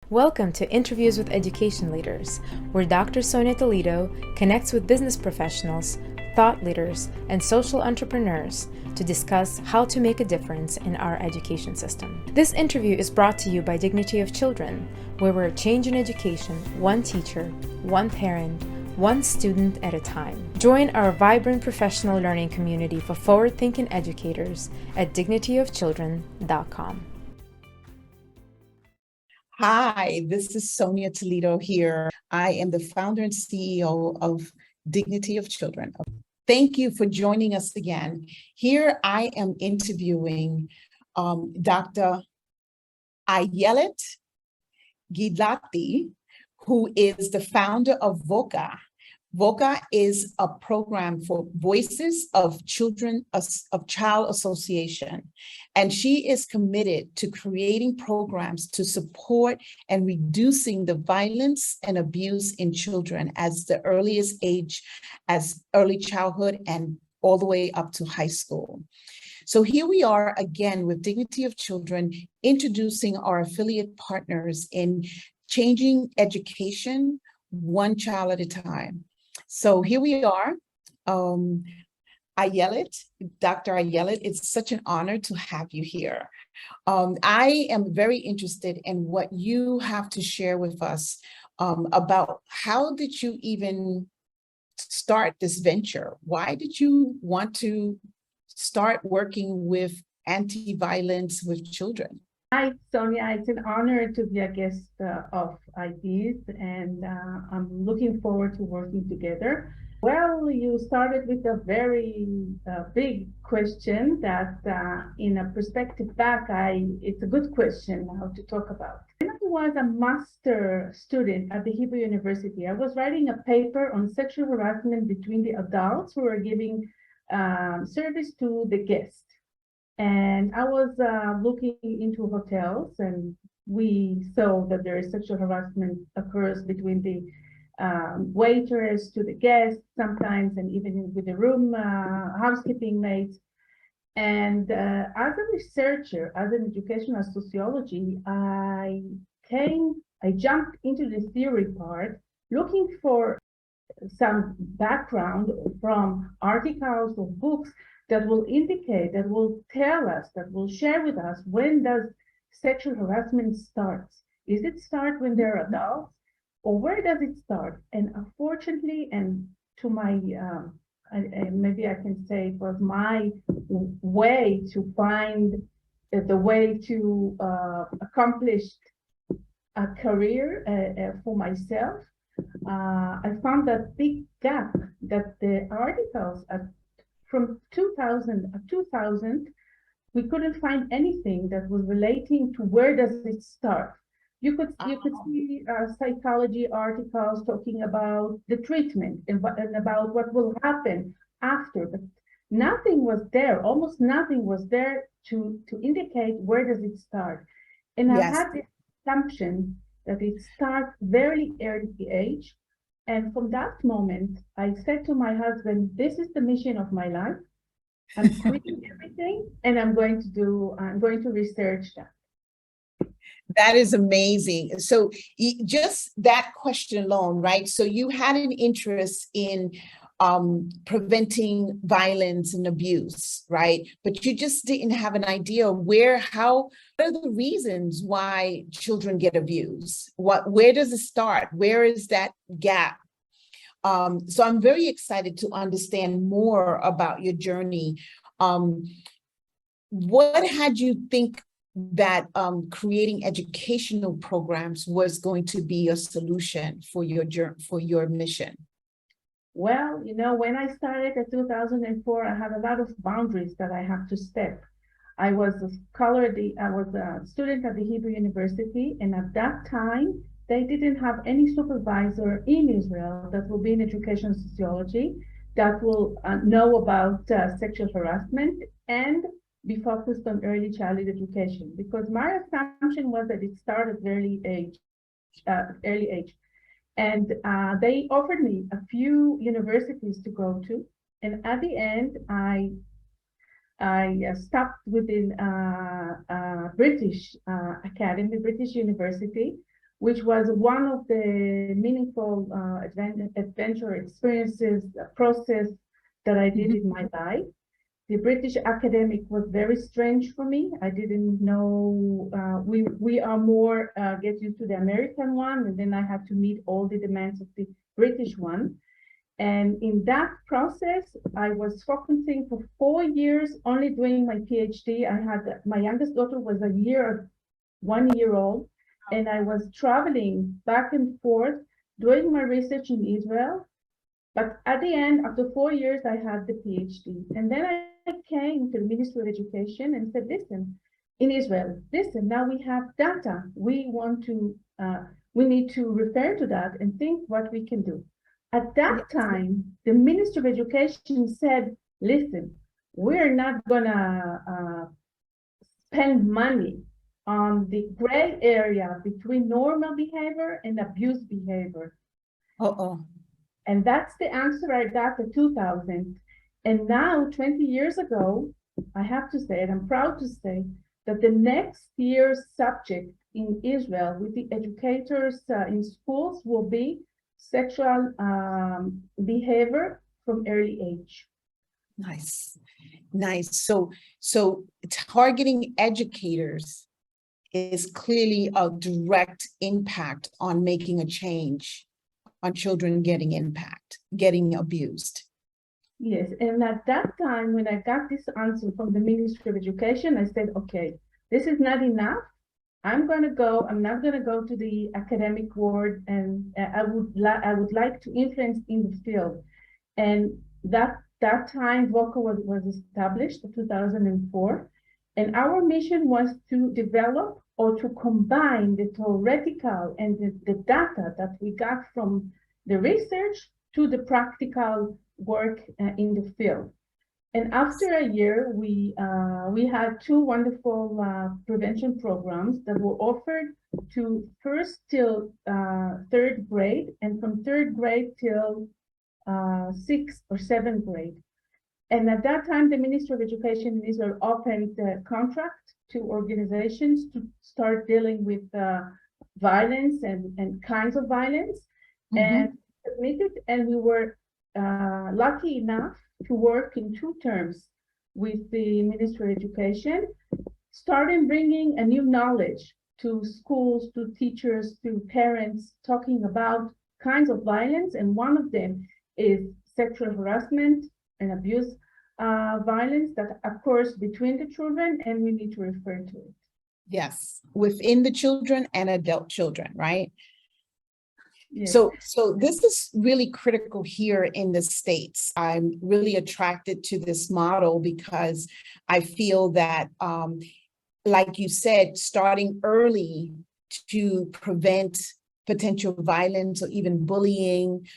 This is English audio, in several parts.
Welcome to Interviews with Education Leaders, where Dr. Sonia Toledo connects with business professionals, thought leaders, and social entrepreneurs to discuss how to make a difference in our education system. This interview is brought to you by Dignity of Children, where we're changing education one teacher, one parent, one student at a time. Join our vibrant professional learning community for forward-thinking educators at dignityofchildren.com. Hi, this is Sonia Toledo here. I am the founder and CEO of Dignity of Children. Thank you for joining us again. Here I am interviewing Dr. Ayelete Giladi, who is the founder of VOCA. VOCA is a program for Voices of Children of Child Association, and she is committed to creating programs to support and reducing the violence and abuse in children as the earliest age, as early childhood and all the way up to high school. So here we are again with Dignity of Children, introducing our affiliate partners in changing education one child at a time. So here we are, Ayelet, Dr. Ayelet, it's such an honor to have you here. I am very interested in what you have to share with us about how did you even start this venture? Why did you want to start working with anti-violence with children? Hi, Sonia. It's an honor to be a guest of IDs, and I'm looking forward to working together. Well, you started with a very big question that, in a perspective back, it's a good question now to talk about. When I was a master student at the Hebrew University, I was writing a paper on sexual harassment between the adults who were giving service to the guests. And I was looking into hotels, and we saw that there is sexual harassment occurs between the waiters to the guests sometimes, and even with the room housekeeping mates. And as a researcher, as an educational sociology, I jumped into the theory part, looking for some background from articles or books that will indicate, that will tell us, that will share with us, when does sexual harassment start? Is it start when they're adults, or where does it start? And unfortunately, and to my, maybe I can say it was my way to find the way to accomplish a career for myself, I found that big gap that the articles from 2000, we couldn't find anything that was relating to where does it start. You could see psychology articles talking about the treatment and about what will happen after, but nothing was there. Almost nothing was there to indicate where does it start. And I had this assumption that it starts very early age. And from that moment, I said to my husband, this is the mission of my life. I'm quitting everything, and I'm going to research that. That is amazing. So just that question alone, right? So you had an interest in preventing violence and abuse, right? But you just didn't have an idea what are the reasons why children get abused? Where does it start? Where is that gap? So I'm very excited to understand more about your journey. What had you think that creating educational programs was going to be a solution for your mission? Well, when I started in 2004, I had a lot of boundaries that I have to step. I was a student at the Hebrew University, and at that time, they didn't have any supervisor in Israel that will be in education sociology that will know about sexual harassment and be focused on early childhood education, because my assumption was that it started early age. And they offered me a few universities to go to. And at the end, I stopped within British Academy, British University, which was one of the meaningful adventure experiences, process that I did in my life. The British academic was very strange for me. I didn't know, we are more get used to the American one, and then I had to meet all the demands of the British one. And in that process, I was focusing for 4 years, only doing my PhD. I had, my youngest daughter was 1 year old, and I was traveling back and forth, doing my research in Israel. But at the end, after 4 years, I had the PhD. And then I came to the Ministry of Education and said, listen, in Israel, listen, now we have data. We need to refer to that and think what we can do. At that time, the Minister of Education said, listen, we're not gonna spend money on the gray area between normal behavior and abuse behavior. And that's the answer I got in 2000. And now, 20 years ago, I have to say, and I'm proud to say, that the next year's subject in Israel with the educators in schools will be sexual behavior from early age. Nice. So targeting educators is clearly a direct impact on making a change, on children getting abused. Yes, and at that time, when I got this answer from the Ministry of Education, I said, okay, this is not enough. I'm not going to go to the academic world, and I would like to influence in the field. And that time, VOCA was established in 2004. And our mission was to develop or to combine the theoretical and the data that we got from the research to the practical work in the field. And after a year, we had 2 wonderful prevention programs that were offered to 1st till 3rd grade, and from 3rd grade till 6th or 7th grade. And at that time, the Ministry of Education in Israel opened the contract to organizations to start dealing with violence and kinds of violence, and submitted, and we were lucky enough to work in 2 terms with the Ministry of Education, starting bringing a new knowledge to schools, to teachers, to parents, talking about kinds of violence, and one of them is sexual harassment and abuse violence that occurs between the children, and we need to refer to it. Yes, within the children and adult children, right? Yes. So this is really critical here in the States. I'm really attracted to this model because I feel that, like you said, starting early to prevent potential violence or even bullying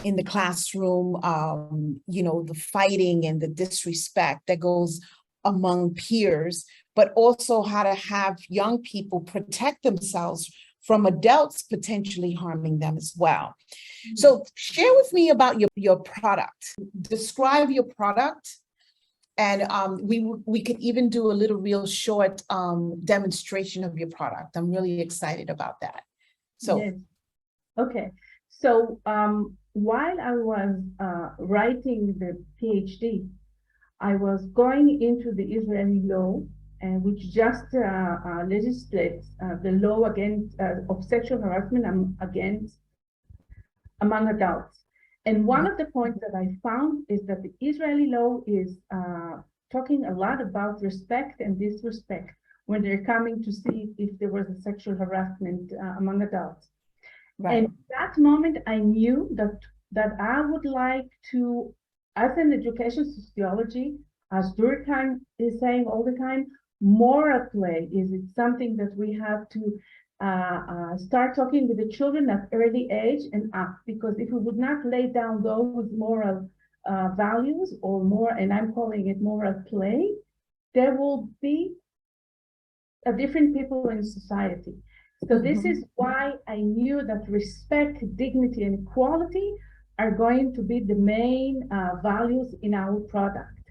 in the classroom, the fighting and the disrespect that goes among peers, but also how to have young people protect themselves from adults potentially harming them as well. So share with me about your product. Describe your product, and we could even do a little real short demonstration of your product. I'm really excited about that. So, yes. Okay. So while I was writing the PhD, I was going into the Israeli law, which just legislates the law against of sexual harassment among adults. And one of the points that I found is that the Israeli law is talking a lot about respect and disrespect when they're coming to see if there was a sexual harassment among adults. Right. And at that moment, I knew that I would like to, as an education sociology, as Durkheim is saying all the time, moral play is something that we have to start talking with the children at early age and up, because if we would not lay down those moral values or more, and I'm calling it moral play, there will be a different people in society. So this is why I knew that respect, dignity, and equality are going to be the main values in our product.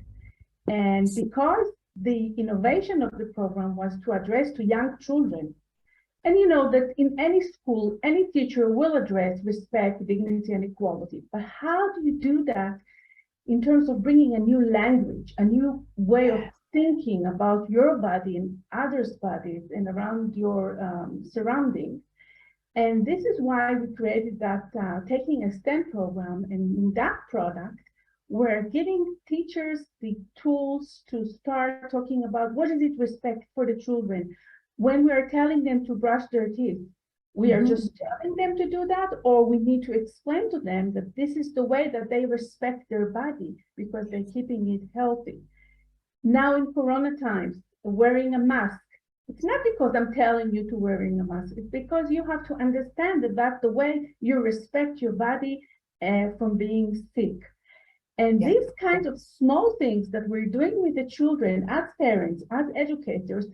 And because the innovation of the program was to address to young children, And you know that in any school, any teacher will address respect, dignity, and equality. But how do you do that in terms of bringing a new language, a new way of thinking about your body and others' bodies and around your surroundings? And this is why we created that Taking a Stand program. And in that product, we're giving teachers the tools to start talking about what is it respect for the children. When we are telling them to brush their teeth, we are just telling them to do that, or we need to explain to them that this is the way that they respect their body because they're keeping it healthy. Now in Corona times, wearing a mask, it's not because I'm telling you to wearing a mask. It's because you have to understand that that's the way you respect your body from being sick. And these kinds of small things that we're doing with the children as parents, as educators,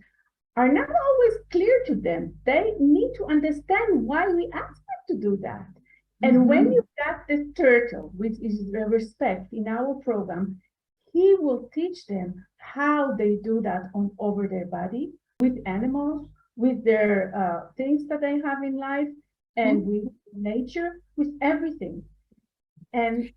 are not always clear to them. They need to understand why we ask them to do that. And when you got the turtle, which is respect in our program, he will teach them how they do that over their body, with animals, with their things that they have in life, and with nature, with everything. And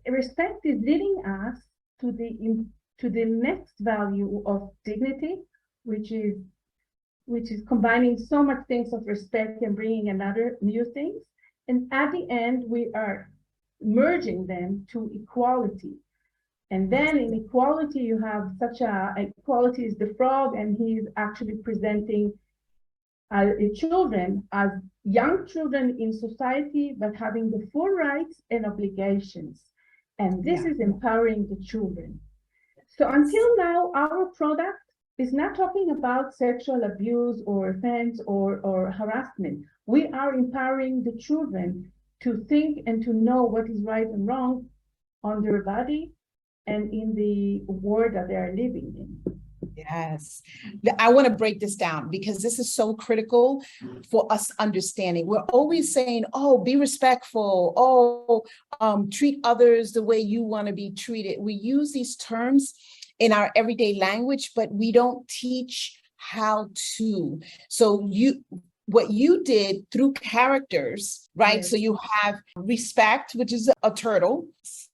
respect is leading us to the next value of dignity, which is combining so much things of respect and bringing another new things. And at the end, we are merging them to equality. And then in equality, you have equality is the frog, and he's actually presenting children as young children in society, but having the full rights and obligations. And this is empowering the children. So until now, our product is not talking about sexual abuse or offense or harassment. We are empowering the children to think and to know what is right and wrong on their body and in the world that they are living in. Yes. I want to break this down because this is so critical for us understanding. We're always saying, oh, be respectful. Oh, treat others the way you want to be treated. We use these terms in our everyday language, but we don't teach how to. So what you did through characters, right? Yes. So you have respect, which is a turtle.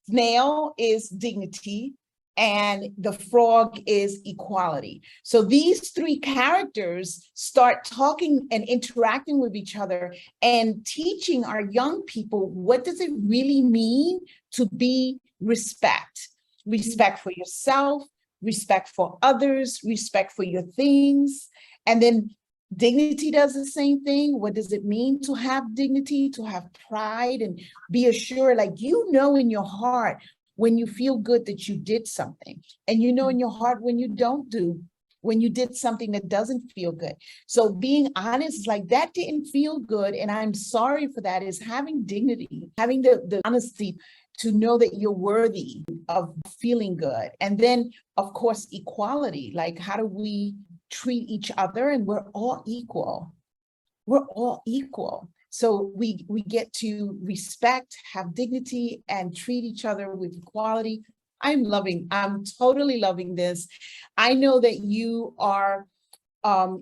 Snail is dignity. And the frog is equality. So these three characters start talking and interacting with each other and teaching our young people, what does it really mean to be respect? Respect for yourself, respect for others, respect for your things. And then dignity does the same thing. What does it mean to have dignity, to have pride and be assured, like, you know, in your heart, when you feel good that you did something, and you know in your heart when you did something that doesn't feel good. So being honest, like, that didn't feel good, and I'm sorry for that, is having dignity, having the honesty to know that you're worthy of feeling good. And then, of course, equality, like, how do we treat each other? And we're all equal. We're all equal. So we get to respect, have dignity, and treat each other with equality. I'm totally loving this. I know that you are,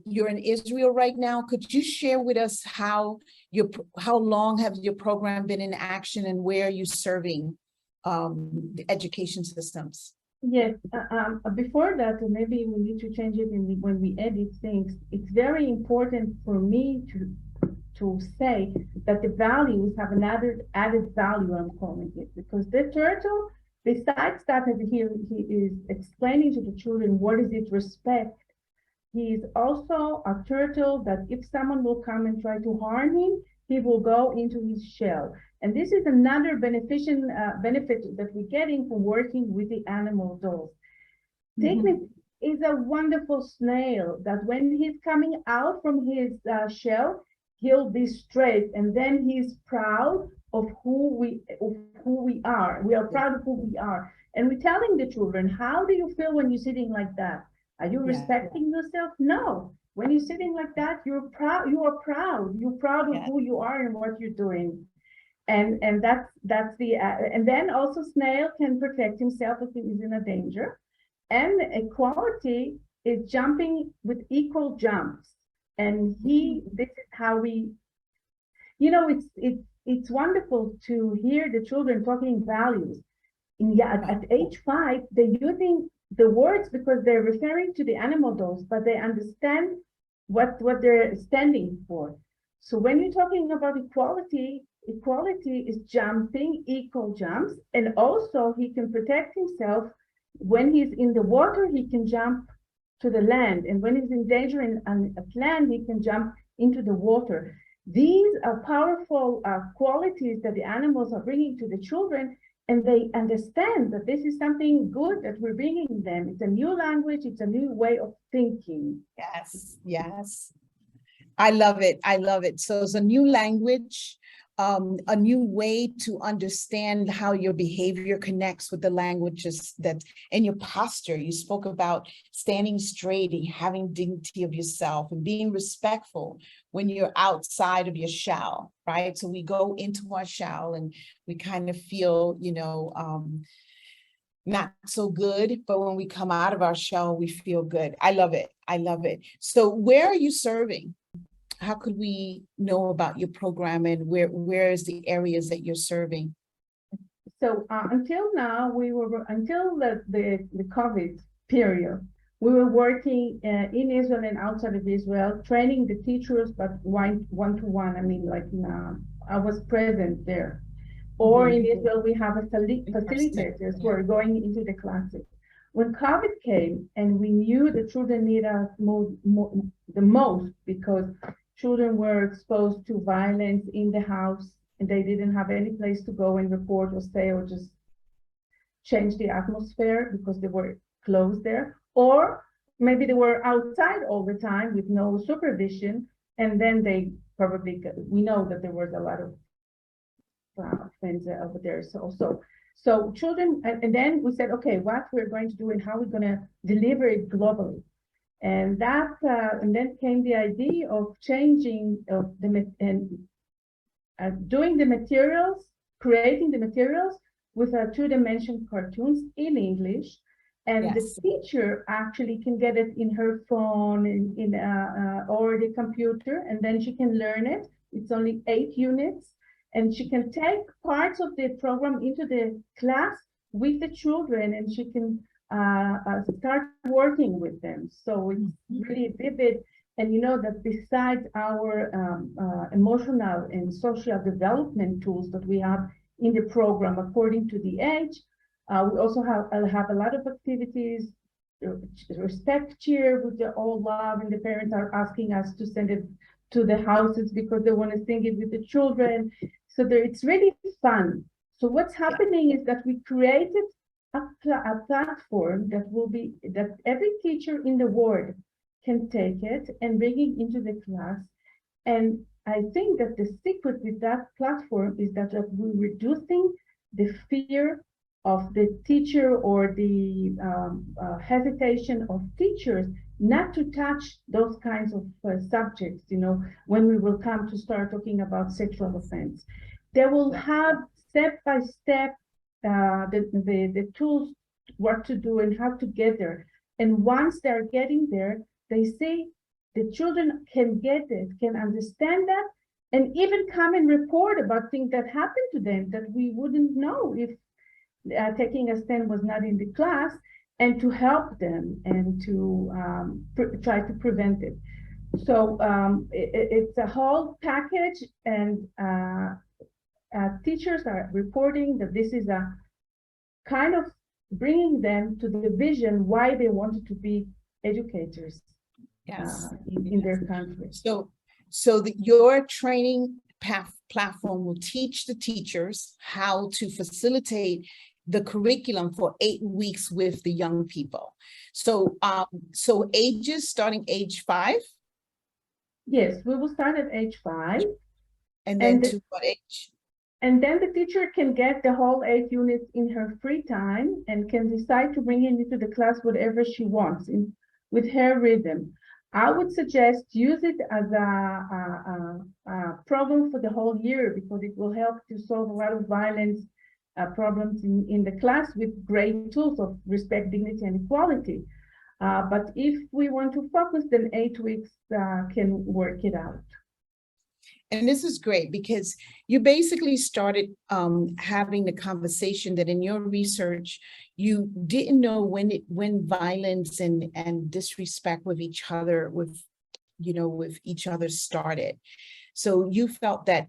you're in Israel right now. Could you share with us how long have your program been in action, and where are you serving the education systems? Yes, before that, maybe we need to change it when we edit things. It's very important for me to say that the values have another added value, I'm calling it, because the turtle, besides that, he is explaining to the children what is it respect. He is also a turtle that if someone will come and try to harm him, he will go into his shell. And this is another benefit that we're getting from working with the animal dolls. Dignity is a wonderful snail that when he's coming out from his shell, he'll be straight, and then he's proud of who we are. We are proud of who we are. And we're telling the children, how do you feel when you're sitting like that? Are you respecting yourself? No. When you're sitting like that, you're proud. You are proud. You're proud of who you are and what you're doing. And that's the and then also snail can protect himself if he is in a danger. And equality is jumping with equal jumps. And this is how we, it's wonderful to hear the children talking values. At age 5, they're using the words because they're referring to the animal dolls, but they understand what they're standing for. So when you're talking about equality is jumping, equal jumps, and also he can protect himself. When he's in the water, he can jump to the land, and when he's in danger at land, he can jump into the water. These are powerful qualities that the animals are bringing to the children, and they understand that this is something good that we're bringing them. It's a new language, it's a new way of thinking. Yes, yes. I love it. I love it. So it's a new language, a new way to understand how your behavior connects with the languages and your posture. You spoke about standing straight and having dignity of yourself and being respectful when you're outside of your shell, right? So we go into our shell and we kind of feel, not so good, but when we come out of our shell, we feel good. I love it. I love it. So where are you serving? How could we know about your program, and where is the areas that you're serving? So until now, until the COVID period, we were working in Israel and outside of Israel, training the teachers, but one-to-one. I mean, I was present there. Or in Israel, we have facilitators who are going into the classes. When COVID came and we knew the children need us the most because children were exposed to violence in the house and they didn't have any place to go and report or stay or just change the atmosphere because they were closed there. Or maybe they were outside all the time with no supervision. And then we know that there was a lot of friends over there. So children, and then we said, okay, what we're going to do and how we're going to deliver it globally. And then came the idea of changing doing the materials, creating the materials with two-dimension cartoons in English. And yes, the teacher actually can get it in her phone or the computer, and then she can learn it. It's only 8 units. And she can take parts of the program into the class with the children, and she can start working with them. So it's really vivid. And you know that besides our emotional and social development tools that we have in the program according to the age, we also have a lot of activities, respect cheer, which they all love, and the parents are asking us to send it to the houses because they want to sing it with the children. So it's really fun. So what's happening is that we created a platform that every teacher in the world can take it and bring it into the class. And I think that the secret with that platform is that we're reducing the fear of the teacher or the hesitation of teachers not to touch those kinds of subjects, when we will come to start talking about sexual offense. They will have step-by-step the tools, what to do and how to get there. And once they're getting there, they say the children can get it, can understand that, and even come and report about things that happened to them that we wouldn't know if taking a stand was not in the class, and to help them and to try to prevent it. So it's a whole package, and teachers are reporting that this is a kind of bringing them to the vision why they wanted to be educators. Yes. In their country. So your training platform will teach the teachers how to facilitate the curriculum for 8 weeks with the young people. So ages starting age 5? Yes, we will start at age 5. And then to what age? And then the teacher can get the whole 8 units in her free time and can decide to bring it into the class whatever she wants with her rhythm. I would suggest use it as a program for the whole year because it will help to solve a lot of violence problems in the class with great tools of respect, dignity, and equality. But if we want to focus, then 8 weeks can work it out. And this is great because you basically started having the conversation that in your research, you didn't know when violence and disrespect with each other, with each other started. So you felt that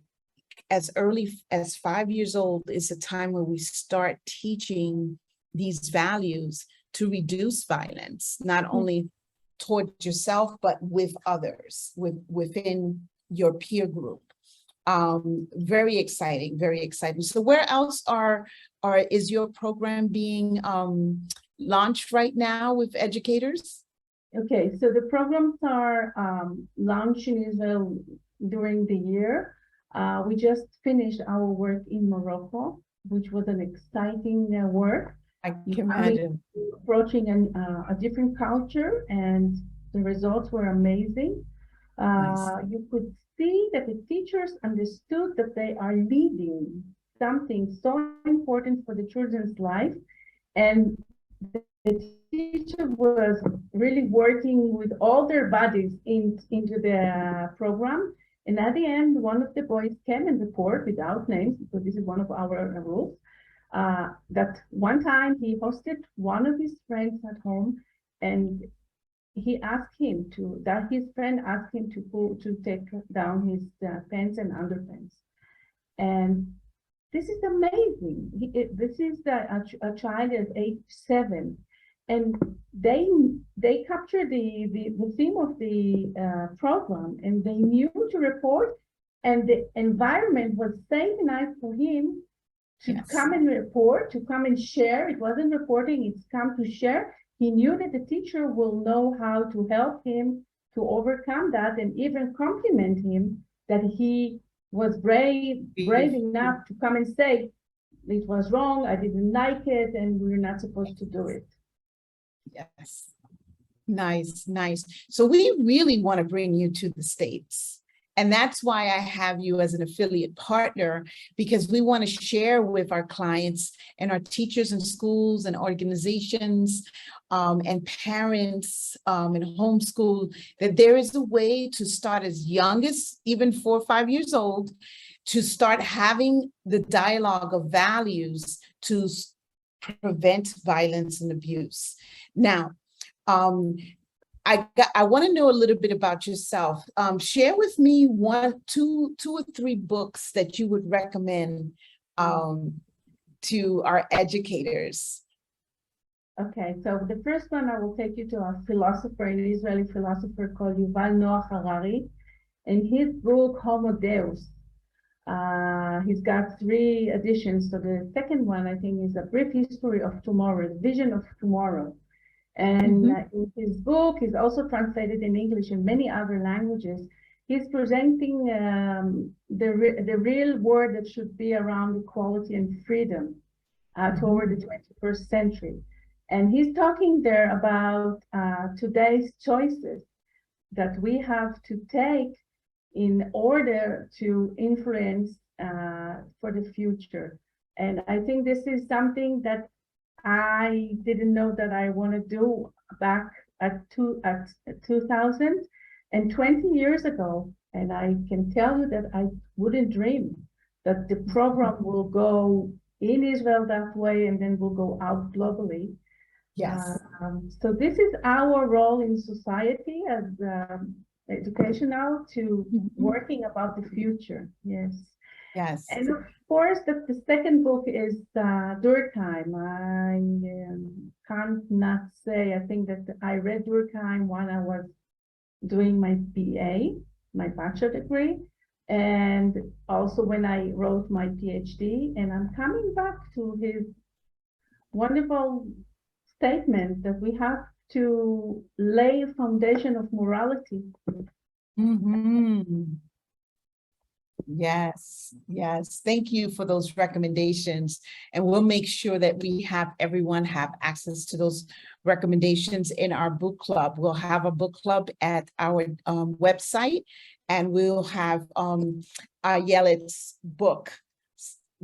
as early as 5 years old is a time where we start teaching these values to reduce violence, not only toward yourself, but with others, within your peer group. Very exciting, very exciting. So where else is your program being launched right now with educators? Okay, so the programs are launched in Israel during the year. We just finished our work in Morocco, which was an exciting work. I can imagine. Approaching a different culture, and the results were amazing. Nice. You could see that the teachers understood that they are leading something so important for the children's life, and the teacher was really working with all their bodies into the program. And at the end, one of the boys came and report without names, because this is one of our rules, that one time he hosted one of his friends at home, and he asked him that his friend asked him to take down his pants and underpants. And this is amazing. This is a child is age 7, and they captured the theme of the program, and they knew to report, and the environment was safe enough for him to come and report, to come and share. It wasn't reporting, it's come to share. He knew that the teacher will know how to help him to overcome that, and even compliment him that he was brave enough to come and say, it was wrong, I didn't like it, and we're not supposed to do it. Yes. Nice, nice. So we really want to bring you to the States. And that's why I have you as an affiliate partner, because we want to share with our clients and our teachers in schools and organizations and parents and homeschool, that there is a way to start as young as even 4 or 5 years old, to start having the dialogue of values to prevent violence and abuse. Now, I want to know a little bit about yourself. Share with me two or three books that you would recommend to our educators. Okay, so the first one, I will take you to a philosopher, an Israeli philosopher called Yuval Noah Harari, and his book Homo Deus. He's got 3 editions. So the second one, I think, is A Brief History of Tomorrow, the Vision of Tomorrow. And in his book, he's also translated in English and many other languages. He's presenting the real world that should be around equality and freedom toward the 21st century. And he's talking there about today's choices that we have to take in order to influence for the future. And I think this is something that I didn't know that I want to do back at 2000 and 20 years ago. And I can tell you that I wouldn't dream that the program will go in Israel that way and then will go out globally. Yes. So this is our role in society as educational to working about the future. Yes. Yes. And of course, the second book is Durkheim. I can't not say, I think that I read Durkheim when I was doing my BA, my bachelor degree, and also when I wrote my PhD. And I'm coming back to his wonderful statement that we have to lay a foundation of morality. Yes, yes. Thank you for those recommendations. And we'll make sure that everyone have access to those recommendations in our book club. We'll have a book club at our website, and we'll have Ayelet's book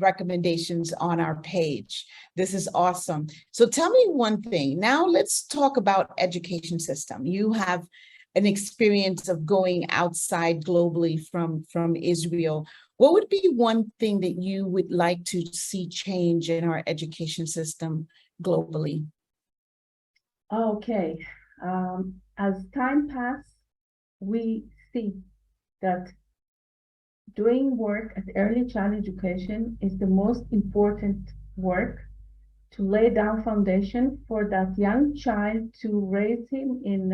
recommendations on our page. This is awesome. So tell me one thing. Now let's talk about education system. You have an experience of going outside globally from Israel. What would be one thing that you would like to see change in our education system globally? Okay. As time passes, we see that doing work at early child education is the most important work to lay down foundation for that young child to raise him in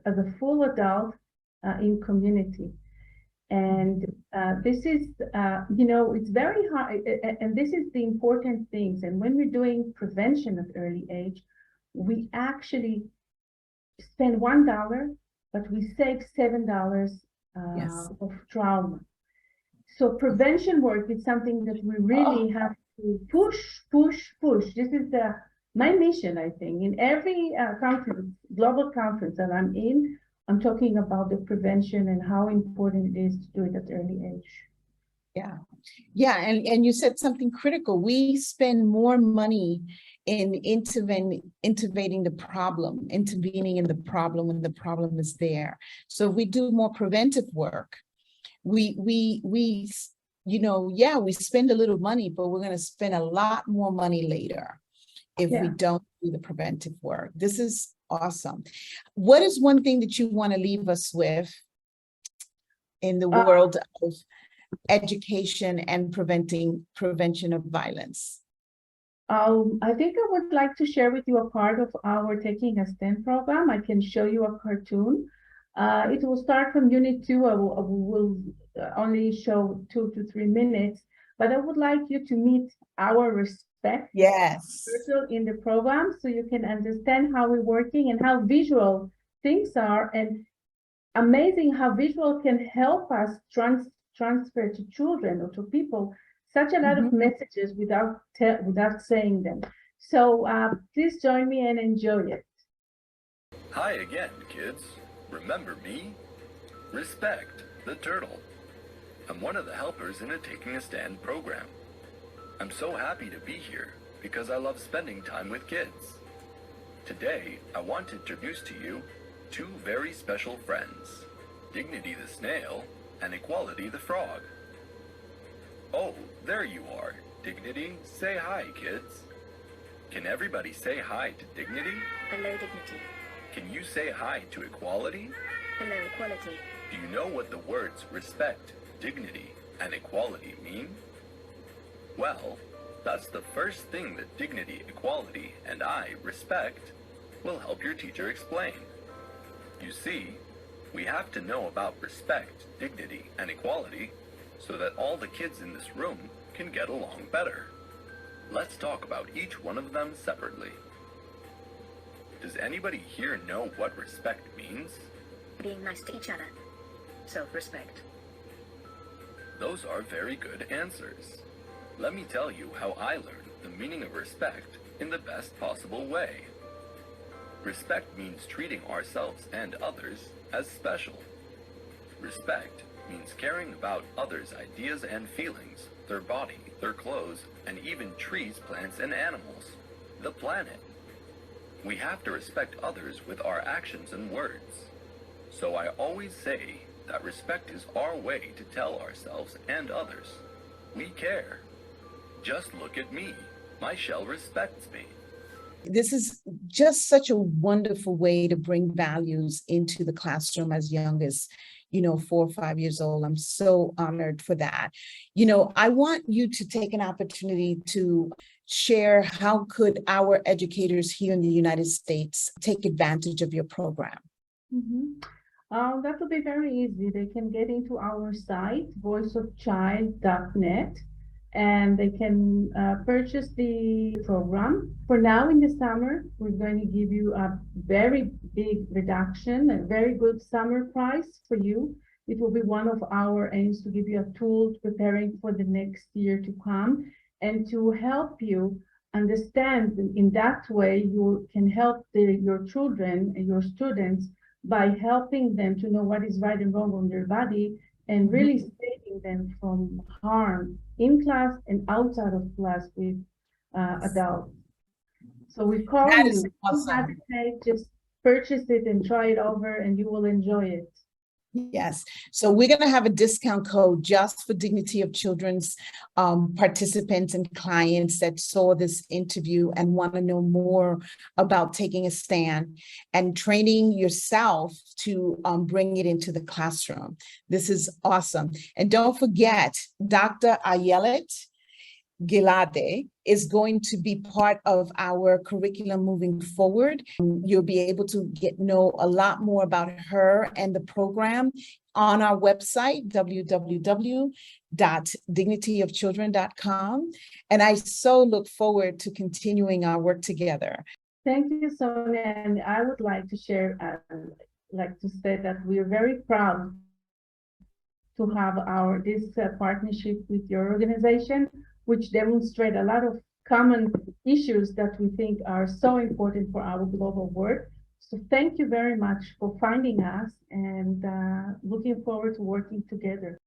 as a full adult in community. And this is, it's very hard, and this is the important things. And when we're doing prevention at early age, we actually spend $1, but we save $7 Yes. of trauma. So prevention work is something that we really have to push. This is my mission, I think. In every conference, global conference that I'm in, I'm talking about the prevention and how important it is to do it at early age. Yeah. Yeah. And you said something critical. We spend more money in intervening in the problem when the problem is there. So if we do more preventive work, we spend a little money, but we're going to spend a lot more money later if we don't do the preventive work. This is awesome. What is one thing that you want to leave us with in the world of education and prevention of violence? I think I would like to share with you a part of our Taking a Stand program. I can show you a cartoon. It will start from Unit 2. I will only show 2 to 3 minutes, but I would like you to meet our respect in the program so you can understand how we're working and how visual things are, and amazing how visual can help us transfer to children or to people such a lot of messages without saying them. So please join me and enjoy it. Hi again, kids. Remember me? Respect the turtle. I'm one of the helpers in a Taking a Stand program. I'm so happy to be here because I love spending time with kids. Today, I want to introduce to you two very special friends, Dignity the snail and Equality the frog. Oh, there you are. Dignity, say hi, kids. Can everybody say hi to Dignity? Hello, Dignity. Can you say hi to Equality? Hello, Equality. Do you know what the words respect, dignity, and equality mean? Well, that's the first thing that Dignity, Equality, and I, Respect, will help your teacher explain. You see, we have to know about respect, dignity, and equality so that all the kids in this room can get along better. Let's talk about each one of them separately. Does anybody here know what respect means? Being nice to each other. Self-respect. Those are very good answers. Let me tell you how I learned the meaning of respect in the best possible way. Respect means treating ourselves and others as special. Respect means caring about others' ideas and feelings, their body, their clothes, and even trees, plants, and animals, the planet. We have to respect others with our actions and words. So I always say that respect is our way to tell ourselves and others, we care. Just look at me. My shell respects me. This is just such a wonderful way to bring values into the classroom as young as 4 or 5 years old. I'm so honored for that. I want you to take an opportunity to share how could our educators here in the United States take advantage of your program. That will be very easy. They can get into our site, voiceofchild.net, and they can purchase the program. For now in the summer, we're going to give you a very big reduction, a very good summer price for you. It will be one of our aims to give you a tool preparing for the next year to come and to help you understand in that way you can help your children and your students by helping them to know what is right and wrong on their body and really stating protecting them from harm in class and outside of class with adults. So we call That you. is You awesome. hesitate, just purchase it and try it over, and you will enjoy it. Yes. So we're going to have a discount code just for Dignity of Children's participants and clients that saw this interview and want to know more about taking a stand and training yourself to bring it into the classroom. This is awesome. And don't forget, Dr. Ayelete Giladi is going to be part of our curriculum moving forward. You'll be able to know a lot more about her and the program on our website, www.dignityofchildren.com. And I so look forward to continuing our work together. Thank you, Sonia. And I would like to share, like to say that we're very proud to have this partnership with your organization, which demonstrate a lot of common issues that we think are so important for our global work. So thank you very much for finding us, and looking forward to working together.